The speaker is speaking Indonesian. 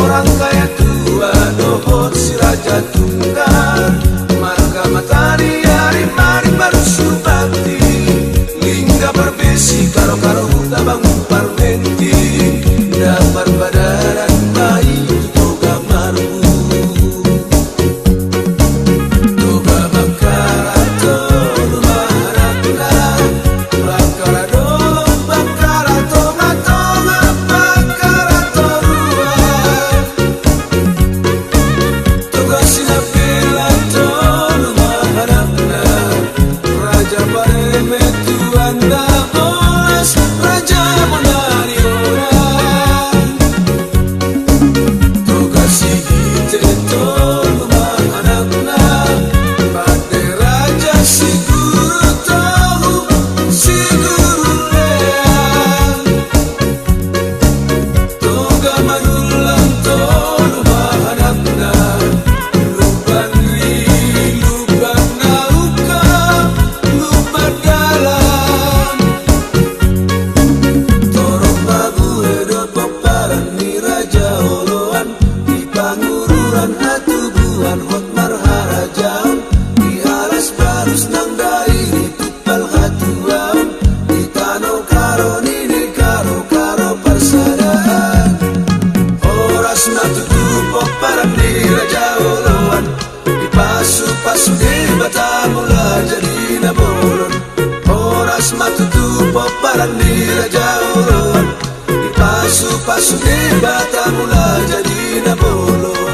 Orang kaya tua dohor si raja tunggal, maka matahari hari mari baru subakti, lingga berbesi karo-karo huta bangun parmenti, dapat badaran bayi toga marmu, toga bakara tolu maharatna, bakara dolo bakara toga toga bakara torua, toga sinapela tolu maharatna, raja bareme tuanda bolas, raja monari orang, toga sigite tolu maharatna, bade raja siguru tolu siguru leang, toga manulang tolu maharatna, luban nauka luban dalam, torong bagu hedot peparan ni raja holoan, di pangururan atubuan hot marharajaun, di alas barus nang dairi tupal hatuan, di tanau karo nini karo persadaan, horas matutu peparan ni raja holoan, di pasu-pasu di batamula jadi nabolon, horas matutu peparan ni raja holoan, di pasu-pasu di batamula jadi nabolon.